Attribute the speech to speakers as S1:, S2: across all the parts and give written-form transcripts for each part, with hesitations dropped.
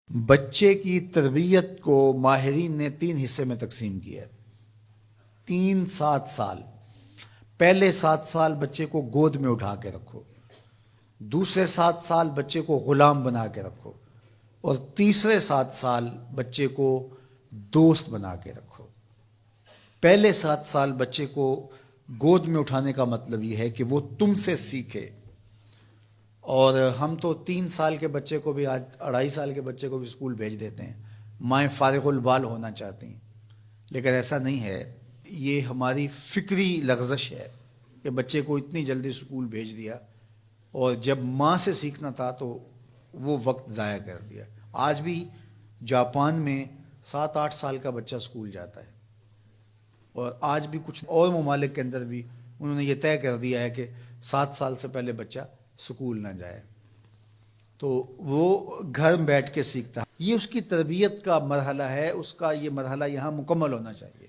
S1: بچے کی تربیت کو ماہرین نے 3 حصے میں تقسیم کیا ہے۔ 3-7 سال۔ پہلے 7 سال بچے کو گود میں اٹھا کے رکھو، دوسرے 7 سال بچے کو غلام بنا کے رکھو، اور تیسرے 7 سال بچے کو دوست بنا کے رکھو۔ پہلے 7 سال بچے کو گود میں اٹھانے کا مطلب یہ ہے کہ وہ تم سے سیکھے، اور ہم تو 3 سال کے بچے کو بھی، آج 2.5 سال کے بچے کو بھی اسکول بھیج دیتے ہیں، مائیں فارغ البال ہونا چاہتی ہیں، لیکن ایسا نہیں ہے۔ یہ ہماری فکری لغزش ہے کہ بچے کو اتنی جلدی اسکول بھیج دیا، اور جب ماں سے سیکھنا تھا تو وہ وقت ضائع کر دیا۔ آج بھی جاپان میں 7-8 سال کا بچہ اسکول جاتا ہے، اور آج بھی کچھ اور ممالک کے اندر بھی انہوں نے یہ طے کر دیا ہے کہ 7 سال سے پہلے بچہ سکول نہ جائے، تو وہ گھر میں بیٹھ کے سیکھتا ہے۔ یہ اس کی تربیت کا مرحلہ ہے، اس کا یہ مرحلہ یہاں مکمل ہونا چاہیے۔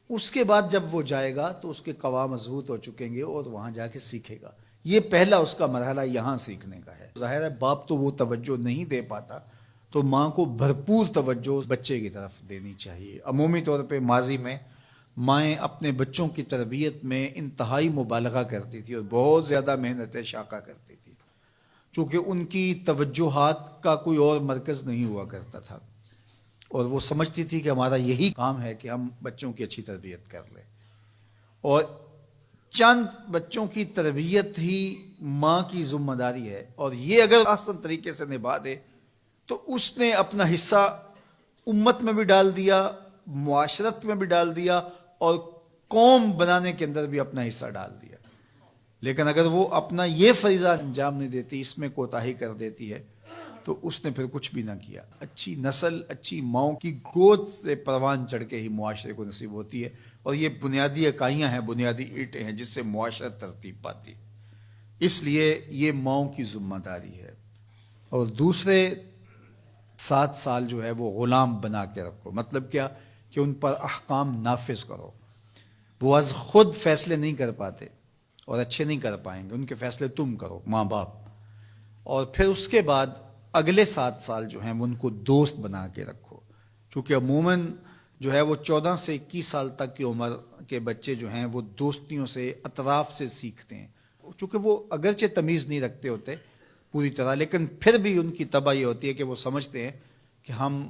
S1: اس کے بعد جب وہ جائے گا تو اس کے قواعد مضبوط ہو چکیں گے اور وہاں جا کے سیکھے گا۔ یہ پہلا اس کا مرحلہ یہاں سیکھنے کا ہے۔ ظاہر ہے باپ تو وہ توجہ نہیں دے پاتا، تو ماں کو بھرپور توجہ بچے کی طرف دینی چاہیے۔ عمومی طور پہ ماضی میں مائیں اپنے بچوں کی تربیت میں انتہائی مبالغہ کرتی تھی اور بہت زیادہ محنت شاقہ کرتی تھی، چونکہ ان کی توجہات کا کوئی اور مرکز نہیں ہوا کرتا تھا، اور وہ سمجھتی تھی کہ ہمارا یہی کام ہے کہ ہم بچوں کی اچھی تربیت کر لیں، اور چند بچوں کی تربیت ہی ماں کی ذمہ داری ہے، اور یہ اگر احسن طریقے سے نبھا دے تو اس نے اپنا حصہ امت میں بھی ڈال دیا، معاشرت میں بھی ڈال دیا، اور قوم بنانے کے اندر بھی اپنا حصہ ڈال دیا۔ لیکن اگر وہ اپنا یہ فریضہ انجام نہیں دیتی، اس میں کوتاہی کر دیتی ہے، تو اس نے پھر کچھ بھی نہ کیا۔ اچھی نسل اچھی ماؤں کی گود سے پروان چڑھ کے ہی معاشرے کو نصیب ہوتی ہے، اور یہ بنیادی اکائیاں ہیں، بنیادی اینٹیں ہیں جس سے معاشرت ترتیب پاتی۔ اس لیے یہ ماؤں کی ذمہ داری ہے۔ اور دوسرے 7 سال جو ہے وہ غلام بنا کے رکھو۔ مطلب کیا؟ کہ ان پر احکام نافذ کرو۔ وہ از خود فیصلے نہیں کر پاتے اور اچھے نہیں کر پائیں گے، ان کے فیصلے تم کرو، ماں باپ۔ اور پھر اس کے بعد اگلے 7 سال جو ہیں وہ ان کو دوست بنا کے رکھو، چونکہ عموماً جو ہے وہ 14 سے 21 سال تک کی عمر کے بچے جو ہیں وہ دوستیوں سے، اطراف سے سیکھتے ہیں، چونکہ وہ اگرچہ تمیز نہیں رکھتے ہوتے پوری طرح، لیکن پھر بھی ان کی طبع یہ ہوتی ہے کہ وہ سمجھتے ہیں کہ ہم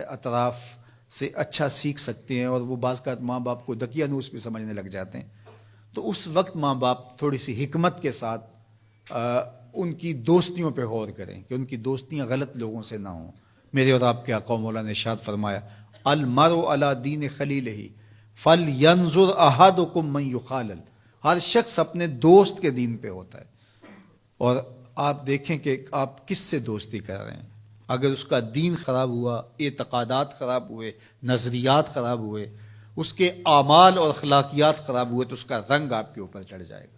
S1: اطراف سے اچھا سیکھ سکتے ہیں، اور وہ بعض کا ماں باپ کو دقیانوس بھی سمجھنے لگ جاتے ہیں۔ تو اس وقت ماں باپ تھوڑی سی حکمت کے ساتھ ان کی دوستیوں پہ غور کریں کہ ان کی دوستیاں غلط لوگوں سے نہ ہوں۔ میرے اور آپ کے آقا مولا نے ارشاد فرمایا، المرء علی دین خلیلہ فلینظر احدکم من یخالل۔ ہر شخص اپنے دوست کے دین پہ ہوتا ہے، اور آپ دیکھیں کہ آپ کس سے دوستی کر رہے ہیں۔ اگر اس کا دین خراب ہوا، اعتقادات خراب ہوئے، نظریات خراب ہوئے، اس کے اعمال اور اخلاقیات خراب ہوئے، تو اس کا رنگ آپ کے اوپر چڑھ جائے گا۔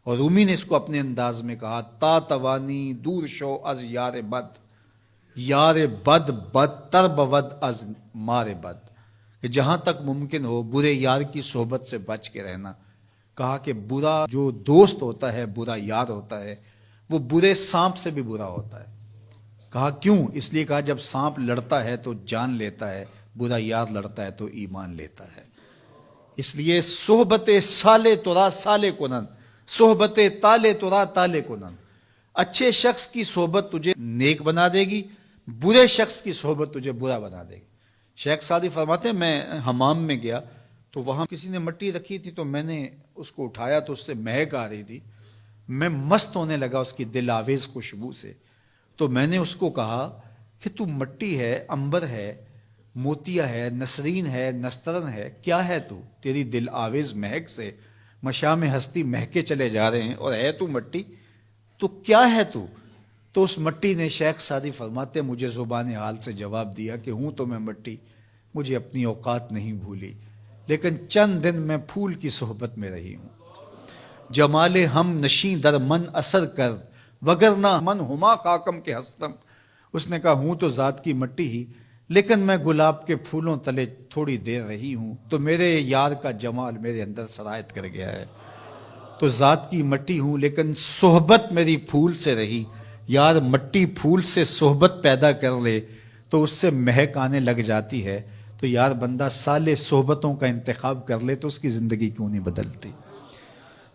S1: اور رومی نے اس کو اپنے انداز میں کہا، تا توانی دور شو از یار بد، یار بد بدتر بود از مار بد، کہ جہاں تک ممکن ہو برے یار کی صحبت سے بچ کے رہنا۔ کہا کہ برا جو دوست ہوتا ہے، برا یار ہوتا ہے، وہ برے سانپ سے بھی برا ہوتا ہے۔ کہا کیوں؟ اس لیے کہا جب سانپ لڑتا ہے تو جان لیتا ہے، برا یار لڑتا ہے تو ایمان لیتا ہے۔ اس لیے صحبت سالے ترا سالے کنن، صحبت تالے ترا تالے کنن۔ اچھے شخص کی صحبت تجھے نیک بنا دے گی، برے شخص کی صحبت تجھے برا بنا دے گی۔ شیخ سعدی فرماتے ہیں، میں حمام میں گیا تو وہاں کسی نے مٹی رکھی تھی، تو میں نے اس کو اٹھایا تو اس سے مہک آ رہی تھی، میں مست ہونے لگا اس کی دل آویز خوشبو سے۔ تو میں نے اس کو کہا کہ تو مٹی ہے، عنبر ہے، موتیا ہے، نسرین ہے، نسترن ہے، کیا ہے تو؟ تیری دل آویز مہک سے مشام ہستی مہکے چلے جا رہے ہیں، اور ہے تو مٹی، تو کیا ہے تو؟ تو اس مٹی نے، شیخ سعدی فرماتے مجھے زبان حال سے جواب دیا کہ ہوں تو میں مٹی، مجھے اپنی اوقات نہیں بھولی، لیکن چند دن میں پھول کی صحبت میں رہی ہوں۔ جمال ہم نشیں در من اثر کر، وگرنہ من ہما خاکم کے ہستم۔ اس نے کہا ہوں تو ذات کی مٹی ہی، لیکن میں گلاب کے پھولوں تلے تھوڑی دیر رہی ہوں، تو میرے یار کا جمال میرے اندر سرایت کر گیا ہے۔ تو ذات کی مٹی ہوں لیکن صحبت میری پھول سے رہی۔ یار مٹی پھول سے صحبت پیدا کر لے تو اس سے مہک آنے لگ جاتی ہے، تو یار بندہ صالح صحبتوں کا انتخاب کر لے تو اس کی زندگی کیوں نہیں بدلتی؟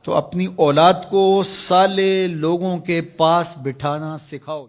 S1: تو اپنی اولاد کو صالح لوگوں کے پاس بٹھانا سکھاؤ۔